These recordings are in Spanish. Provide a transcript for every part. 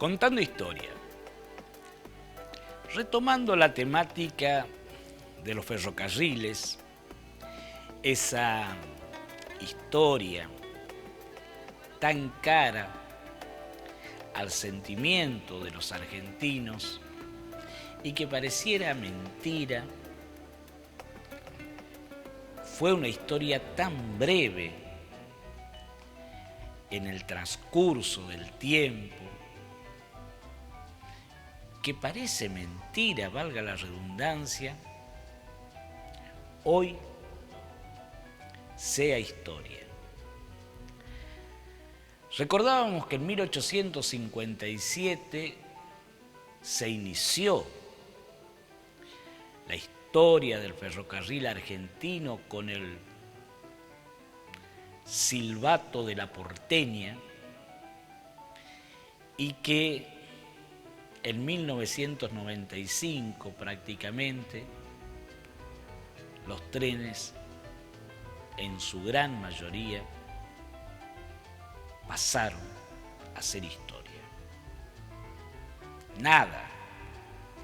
contando historia, retomando la temática de los ferrocarriles, esa historia tan cara al sentimiento de los argentinos y que pareciera mentira, fue una historia tan breve en el transcurso del tiempo que parece mentira, valga la redundancia, hoy sea historia. Recordábamos que en 1857 se inició la historia del ferrocarril argentino con el silbato de la Porteña y que en 1995 prácticamente los trenes en su gran mayoría pasaron a ser historia. Nada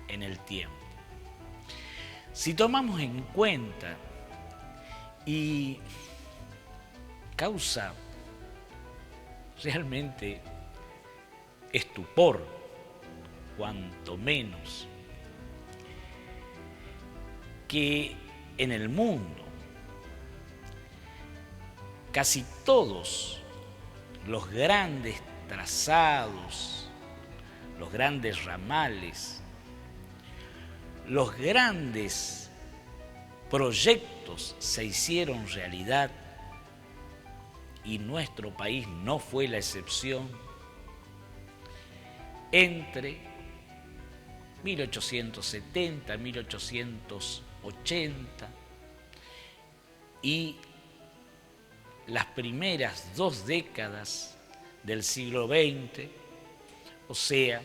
en el tiempo. Si tomamos en cuenta y causa realmente estupor, cuanto menos, que en el mundo casi todos los grandes trazados, los grandes ramales, los grandes proyectos se hicieron realidad y nuestro país no fue la excepción entre 1870, 1880 y las primeras 2 décadas del siglo XX, o sea,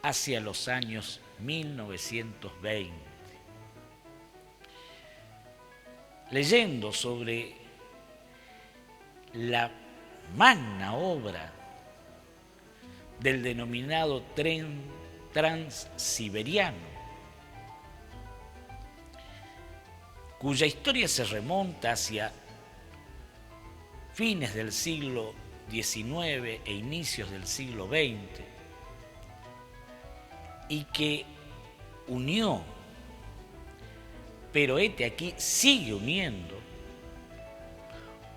hacia los años 1920. Leyendo sobre la magna obra del denominado tren transiberiano, cuya historia se remonta hacia fines del siglo XIX e inicios del siglo XX, y que unió, pero aquí sigue uniendo,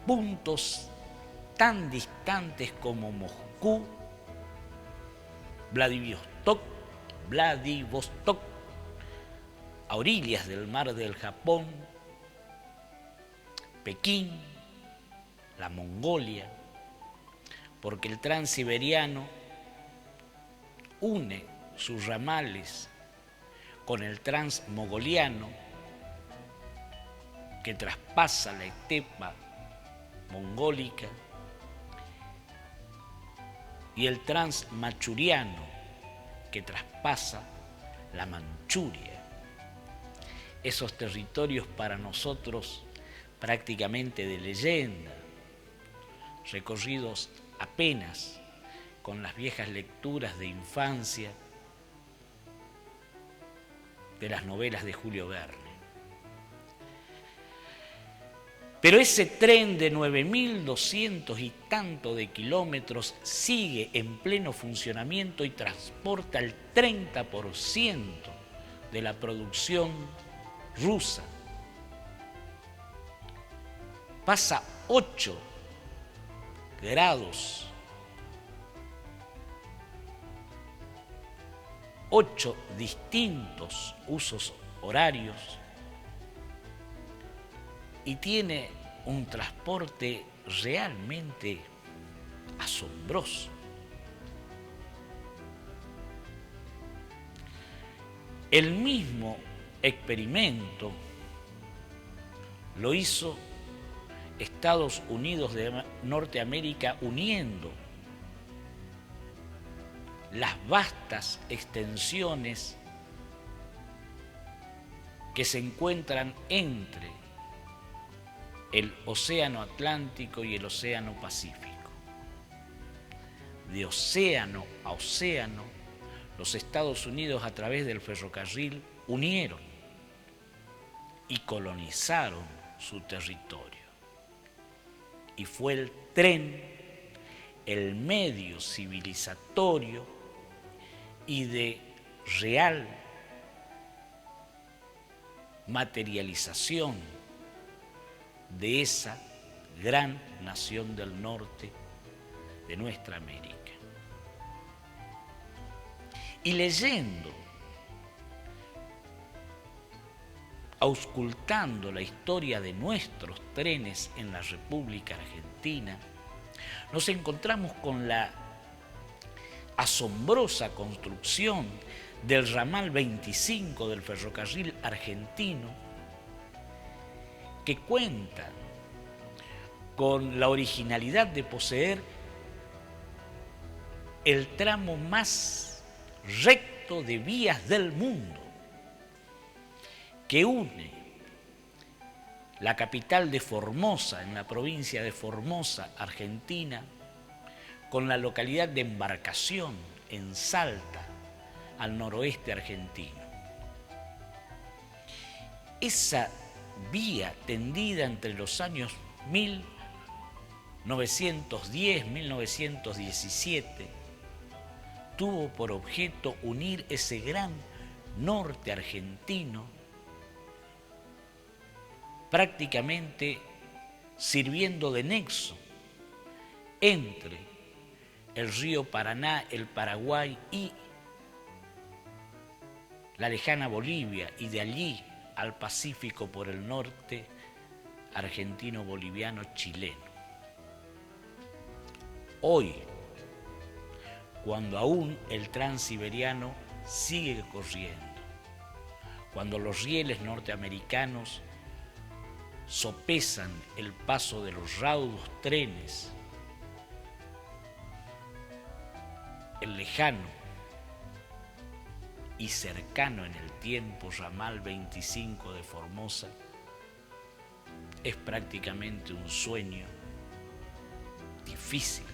puntos tan distantes como Moscú, Vladivostok, a orillas del mar del Japón, Pekín, la Mongolia, porque el transiberiano une sus ramales con el transmogoliano que traspasa la estepa mongólica y el transmachuriano que traspasa la Manchuria. Esos territorios para nosotros prácticamente de leyenda, recorridos apenas con las viejas lecturas de infancia de las novelas de Julio Verne. Pero ese tren de 9.200 y tanto de kilómetros sigue en pleno funcionamiento y transporta el 30% de la producción rusa. Pasa 8 grados, 8 distintos usos horarios y tiene un transporte realmente asombroso. El mismo experimento lo hizo Estados Unidos de Norteamérica uniendo las vastas extensiones que se encuentran entre el Océano Atlántico y el Océano Pacífico. de océano a océano, los Estados Unidos a través del ferrocarril unieron y colonizaron su territorio. Y fue el tren el medio civilizatorio y de real materialización de esa gran nación del norte de nuestra América. Y leyendo, auscultando la historia de nuestros trenes en la República Argentina, nos encontramos con la asombrosa construcción del ramal 25 del ferrocarril argentino, que cuenta con la originalidad de poseer el tramo más recto de vías del mundo, que une la capital de Formosa, en la provincia de Formosa, Argentina, con la localidad de Embarcación, en Salta, al noroeste argentino. Esa vía tendida entre los años 1910-1917 tuvo por objeto unir ese gran norte argentino, prácticamente sirviendo de nexo entre el río Paraná, el Paraguay y la lejana Bolivia, y de allí al Pacífico por el norte argentino, boliviano, chileno. Hoy, cuando aún el transiberiano sigue corriendo, cuando los rieles norteamericanos sopesan el paso de los raudos trenes, el lejano y cercano en el tiempo ramal 25 de Formosa es prácticamente un sueño difícil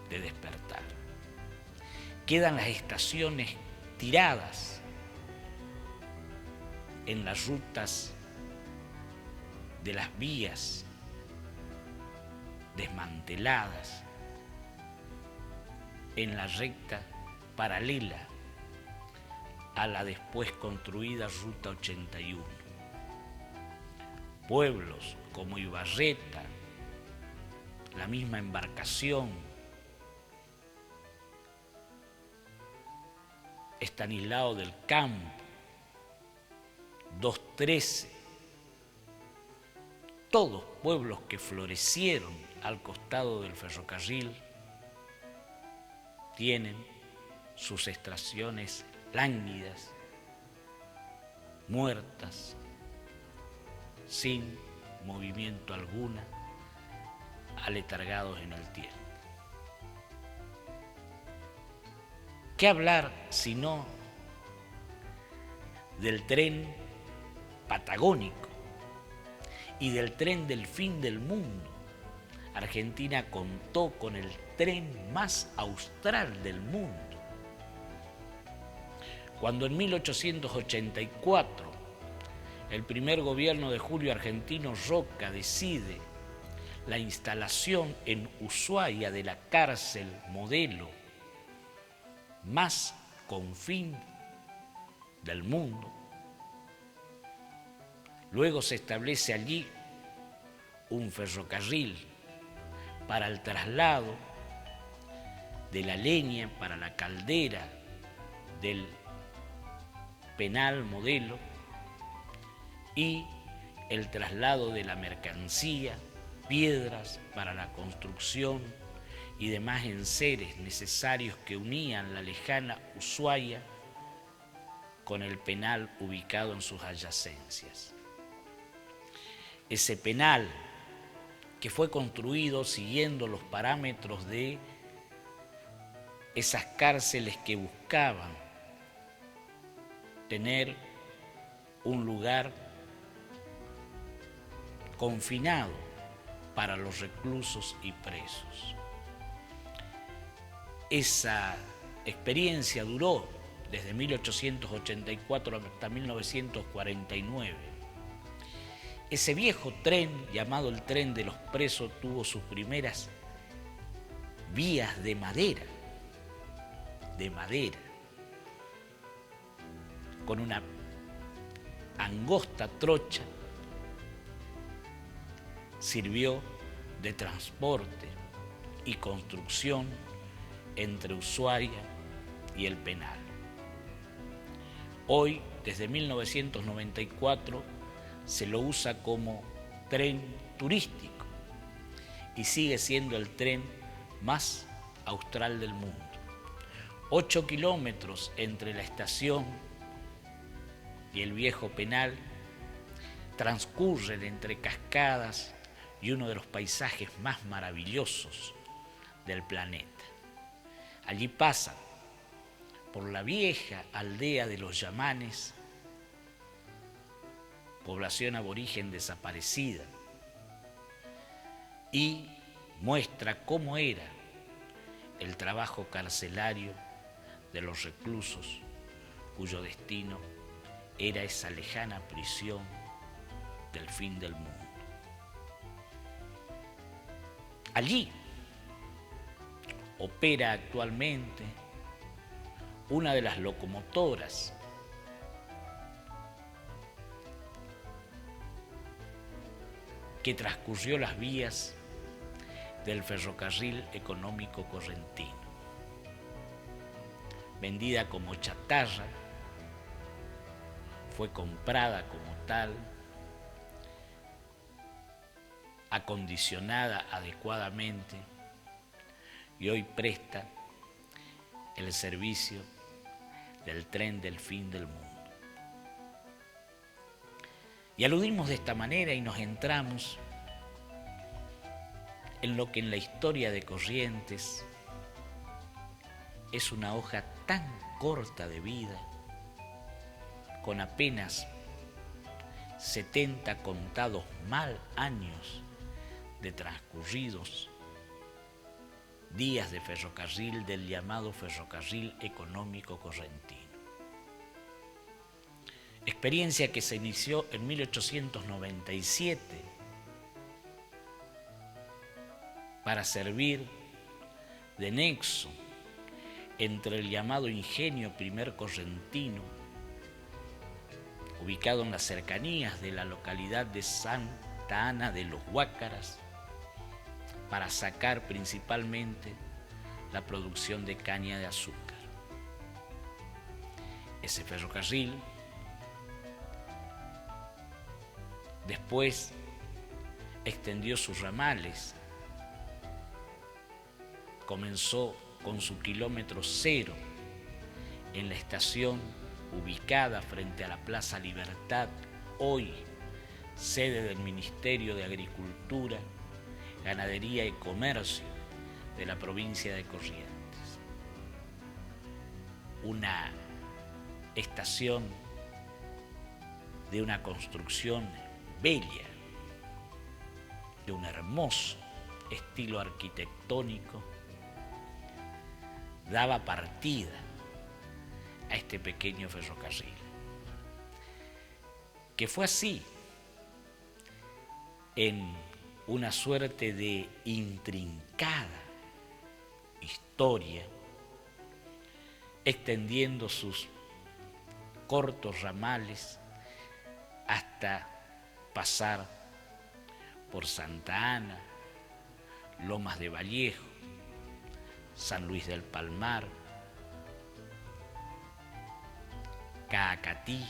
de despertar. Quedan las estaciones tiradas en las rutas de las vías, desmanteladas en la recta paralela a la después construida Ruta 81. Pueblos como Ibarreta, la misma Embarcación, Estanislao del Campo, 213, todos pueblos que florecieron al costado del ferrocarril tienen sus estaciones lánguidas, muertas, sin movimiento alguna, aletargados en el tiempo. ¿Qué hablar sino del tren patagónico y del tren del fin del mundo? Argentina contó con el tren más austral del mundo. Cuando en 1884 el primer gobierno de Julio Argentino Roca decide la instalación en Ushuaia de la cárcel modelo más confín del mundo, luego se establece allí un ferrocarril para el traslado de la leña para la caldera del penal modelo y el traslado de la mercancía, piedras para la construcción y demás enseres necesarios que unían la lejana Ushuaia con el penal ubicado en sus adyacencias. Ese penal, que fue construido siguiendo los parámetros de esas cárceles que buscaban tener un lugar confinado para los reclusos y presos. Esa experiencia duró desde 1884 hasta 1949. Ese viejo tren, llamado el tren de los presos, tuvo sus primeras vías de madera, con una angosta trocha. Sirvió de transporte y construcción entre Ushuaia y el Penal. Hoy, desde 1994, se lo usa como tren turístico y sigue siendo el tren más austral del mundo. 8 kilómetros entre la estación y el viejo Penal transcurren entre cascadas y uno de los paisajes más maravillosos del planeta. Allí pasan por la vieja aldea de los Yamanes, población aborigen desaparecida, y muestra cómo era el trabajo carcelario de los reclusos cuyo destino era esa lejana prisión del fin del mundo. Allí opera actualmente una de las locomotoras que transcurrió las vías del ferrocarril económico correntino. Vendida como chatarra, fue comprada como tal, acondicionada adecuadamente y hoy presta el servicio del tren del fin del mundo. Y aludimos de esta manera y nos entramos en lo que en la historia de Corrientes es una hoja tan corta de vida, con apenas 70 contados mal años de transcurridos días de ferrocarril del llamado ferrocarril económico correntino. Experiencia que se inició en 1897 para servir de nexo entre el llamado Ingenio Primer Correntino, ubicado en las cercanías de la localidad de Santa Ana de los Huácaras, para sacar principalmente la producción de caña de azúcar. Ese ferrocarril después extendió sus ramales, comenzó con su kilómetro cero en la estación ubicada frente a la Plaza Libertad, hoy sede del Ministerio de Agricultura, Ganadería y Comercio de la provincia de Corrientes. Una estación de una construcción bella, de un hermoso estilo arquitectónico, daba partida a este pequeño ferrocarril, que fue así en una suerte de intrincada historia, extendiendo sus cortos ramales hasta pasar por Santa Ana, Lomas de Vallejo, San Luis del Palmar, Caacatí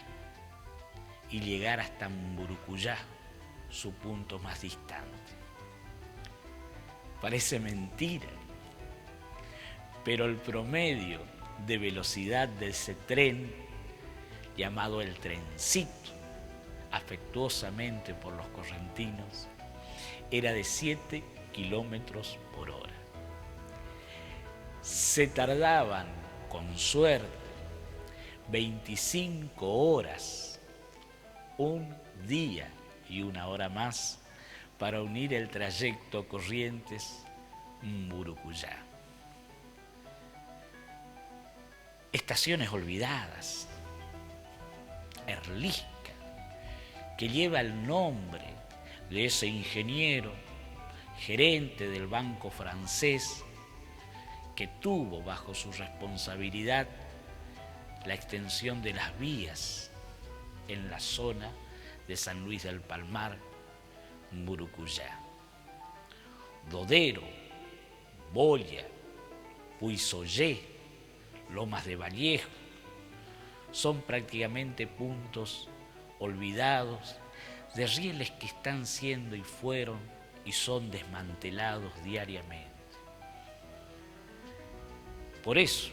y llegar hasta Mburucuyá, su punto más distante. Parece mentira, pero el promedio de velocidad de ese tren, llamado el trencito, afectuosamente por los correntinos, era de 7 kilómetros por hora. Se tardaban, con suerte, 25 horas, un día y una hora más, para unir el trayecto Corrientes-Mburucuyá. Estaciones olvidadas, Erliska, que lleva el nombre de ese ingeniero, gerente del banco francés, que tuvo bajo su responsabilidad la extensión de las vías en la zona de San Luis del Palmar, Murucuyá. Dodero, Boya, Puisollé, Lomas de Vallejo, son prácticamente puntos olvidados de rieles que están siendo y fueron y son desmantelados diariamente. Por eso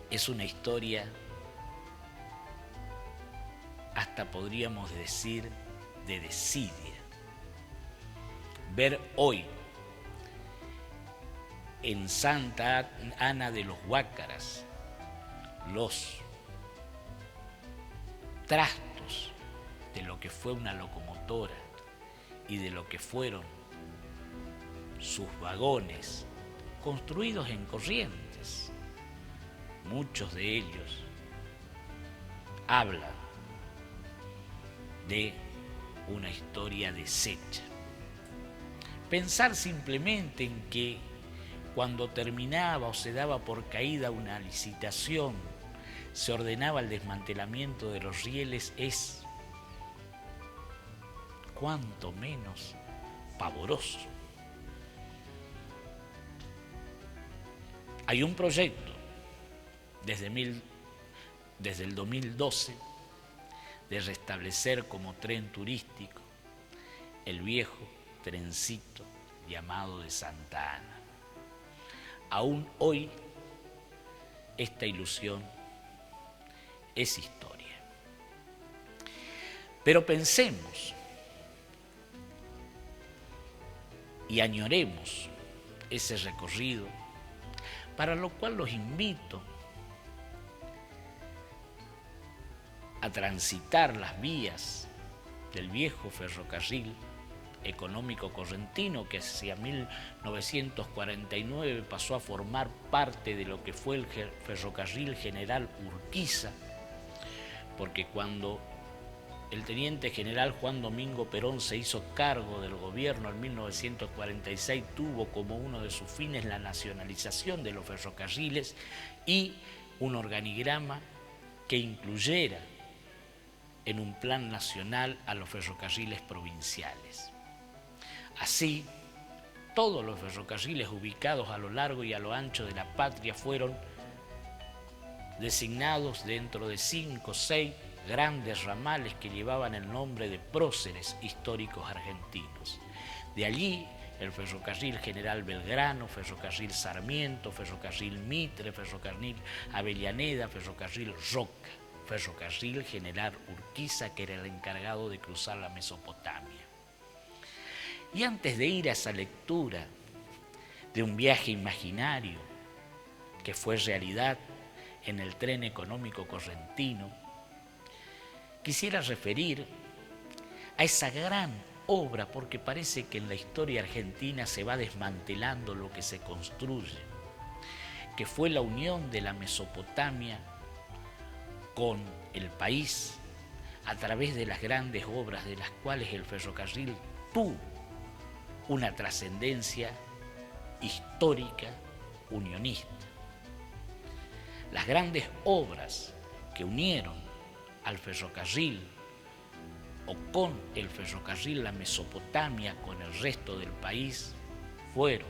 es una historia, hasta podríamos decir, de desidia. Ver hoy en Santa Ana de los Guácaras los trastos de lo que fue una locomotora y de lo que fueron sus vagones construidos en Corrientes. Muchos de ellos hablan de una historia deshecha. Pensar simplemente en que cuando terminaba o se daba por caída una licitación, se ordenaba el desmantelamiento de los rieles es cuanto menos pavoroso. Hay un proyecto desde el 2012 de restablecer como tren turístico el viejo trencito llamado de Santa Ana. Aún hoy esta ilusión es historia. Pero pensemos y añoremos ese recorrido, para lo cual los invito a transitar las vías del viejo ferrocarril económico correntino, que hacia 1949 pasó a formar parte de lo que fue el ferrocarril General Urquiza, porque cuando el teniente general Juan Domingo Perón se hizo cargo del gobierno en 1946, tuvo como uno de sus fines la nacionalización de los ferrocarriles y un organigrama que incluyera en un plan nacional a los ferrocarriles provinciales. Así, todos los ferrocarriles ubicados a lo largo y a lo ancho de la patria fueron designados dentro de 5 o 6 grandes ramales que llevaban el nombre de próceres históricos argentinos. De allí el ferrocarril General Belgrano, ferrocarril Sarmiento, ferrocarril Mitre, ferrocarril Avellaneda, ferrocarril Roca, ferrocarril General Urquiza, que era el encargado de cruzar la Mesopotamia. Y antes de ir a esa lectura de un viaje imaginario que fue realidad en el tren económico correntino, quisiera referir a esa gran obra, porque parece que en la historia argentina se va desmantelando lo que se construye, que fue la unión de la Mesopotamia con el país a través de las grandes obras de las cuales el ferrocarril tuvo una trascendencia histórica unionista. Las grandes obras que unieron al ferrocarril o con el ferrocarril la Mesopotamia con el resto del país fueron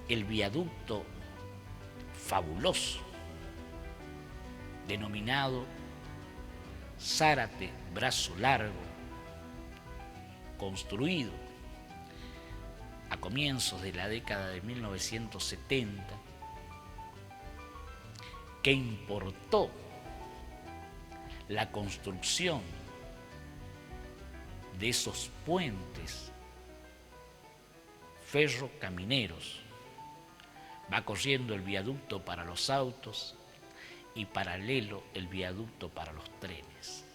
el viaducto fabuloso denominado Zárate Brazo Largo, construido a comienzos de la década de 1970, que importó la construcción de esos puentes ferrocamineros. Va corriendo el viaducto para los autos y paralelo el viaducto para los trenes.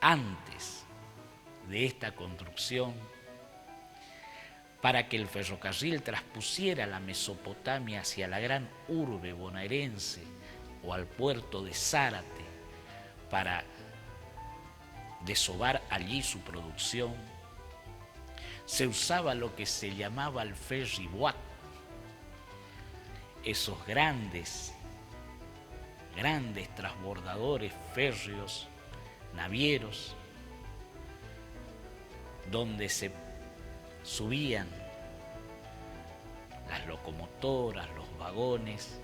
Antes de esta construcción para que el ferrocarril traspusiera la Mesopotamia hacia la gran urbe bonaerense o al puerto de Zárate para desovar allí su producción, se usaba lo que se llamaba el ferry boat, esos grandes transbordadores férreos, navieros, donde se subían las locomotoras, los vagones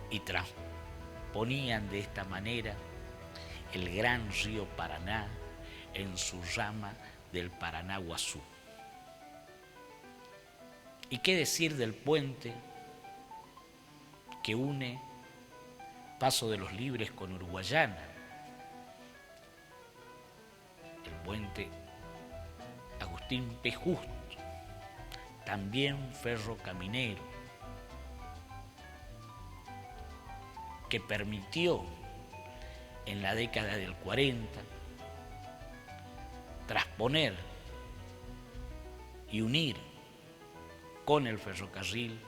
y transponían de esta manera el gran río Paraná en su rama del Paraná-Guazú. ¿Y qué decir del puente que une Paso de los Libres con Uruguayana? El puente Agustín P. Justo, también ferrocaminero, que permitió en la década del 40 trasponer y unir con el ferrocarril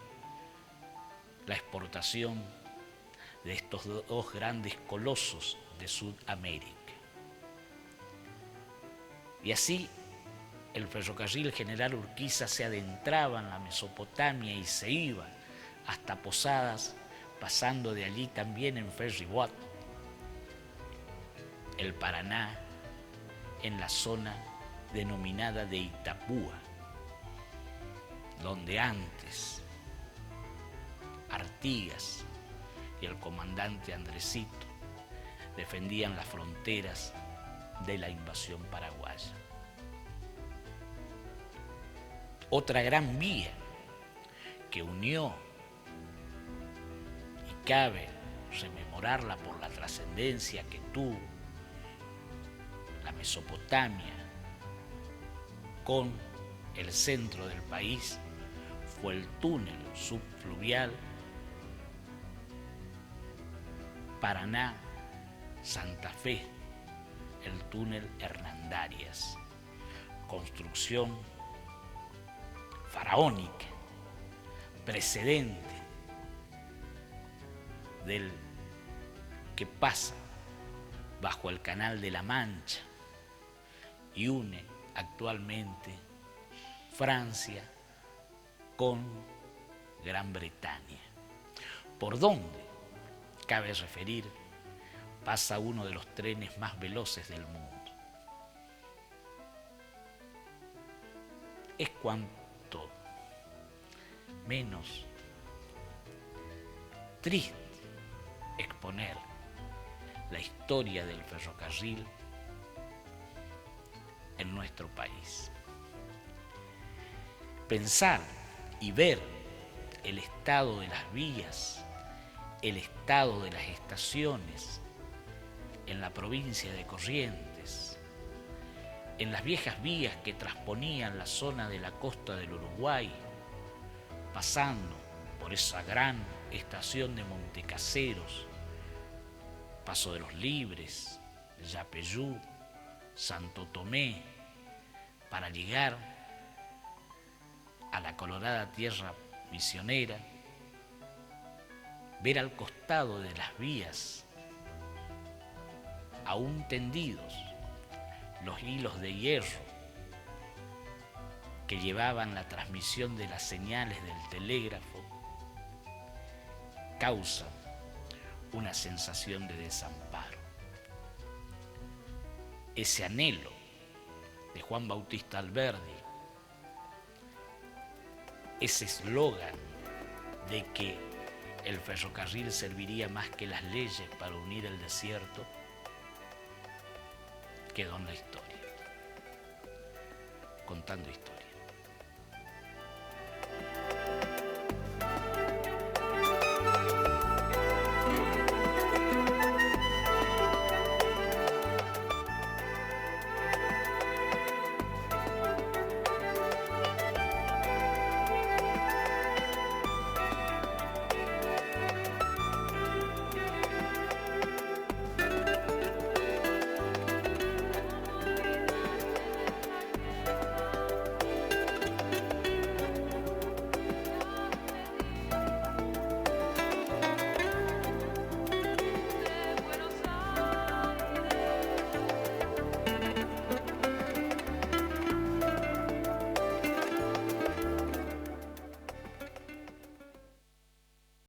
la exportación de estos dos grandes colosos de Sudamérica. Y así el ferrocarril General Urquiza se adentraba en la Mesopotamia y se iba hasta Posadas, pasando de allí también en ferry boat el Paraná, en la zona denominada de Itapúa, donde antes Artigas y el comandante Andresito defendían las fronteras de la invasión paraguaya. Otra gran vía que unió, y cabe rememorarla por la trascendencia que tuvo, la Mesopotamia con el centro del país, fue el túnel subfluvial Paraná-Santa Fe, el túnel Hernandarias, construcción faraónica, precedente del que pasa bajo el Canal de la Mancha y une actualmente Francia con Gran Bretaña, por donde, cabe referir, pasa uno de los trenes más veloces del mundo. Es cuanto menos triste exponer la historia del ferrocarril en nuestro país. Pensar y ver el estado de las vías, el estado de las estaciones en la provincia de Corrientes, en las viejas vías que trasponían la zona de la costa del Uruguay, pasando por esa gran estación de Montecaseros, Paso de los Libres, Yapeyú, Santo Tomé, para llegar a la colorada tierra misionera, ver al costado de las vías, aún tendidos, los hilos de hierro que llevaban la transmisión de las señales del telégrafo, causa una sensación de desamparo. Ese anhelo de Juan Bautista Alberdi, ese eslogan de que el ferrocarril serviría más que las leyes para unir el desierto, quedó en la historia, contando historia.